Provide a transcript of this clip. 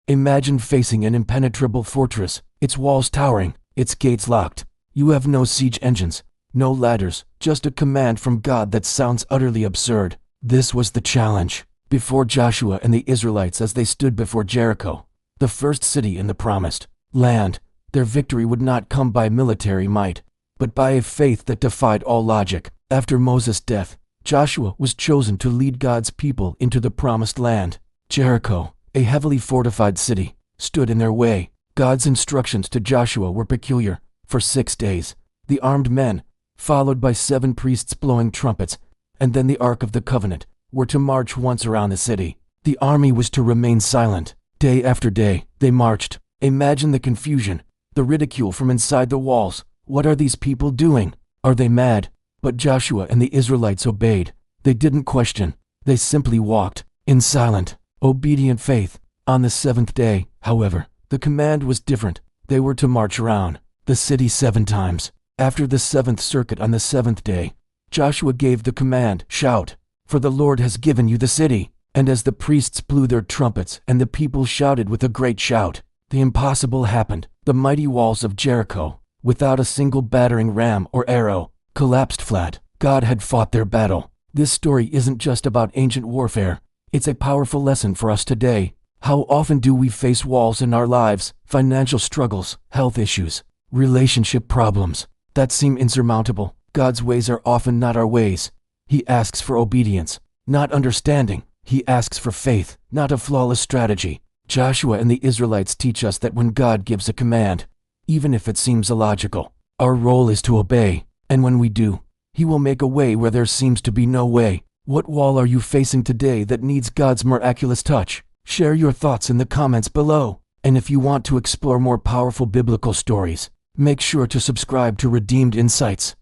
Imagine facing an impenetrable fortress, its walls towering, its gates locked. You have no siege engines, no ladders, just a command from God that sounds utterly absurd. This was the challenge before Joshua and the Israelites as they stood before Jericho, the first city in the promised land. Their victory would not come by military might, but by a faith that defied all logic. After Moses' death, Joshua was chosen to lead God's people into the promised land. Jericho, a heavily fortified city, stood in their way. God's instructions to Joshua were peculiar. For 6 days, the armed men, followed by 7 priests blowing trumpets, and then the Ark of the Covenant, were to march once around the city. The army was to remain silent. Day after day, they marched. Imagine the confusion, the ridicule from inside the walls. What are these people doing? Are they mad? But Joshua and the Israelites obeyed. They didn't question. They simply walked in silent, obedient faith. On the 7th day, however, the command was different. They were to march around the city 7 times. After the 7th circuit on the 7th day, Joshua gave the command, "Shout, for the Lord has given you the city." And as the priests blew their trumpets and the people shouted with a great shout, the impossible happened. The mighty walls of Jericho, without a single battering ram or arrow, collapsed flat. God had fought their battle. This story isn't just about ancient warfare. It's a powerful lesson for us today. How often do we face walls in our lives, financial struggles, health issues, relationship problems that seem insurmountable? God's ways are often not our ways. He asks for obedience, not understanding. He asks for faith, not a flawless strategy. Joshua and the Israelites teach us that when God gives a command, even if it seems illogical, our role is to obey. And when we do, He will make a way where there seems to be no way. What wall are you facing today that needs God's miraculous touch? Share your thoughts in the comments below. And if you want to explore more powerful biblical stories, make sure to subscribe to Redeemed Insights.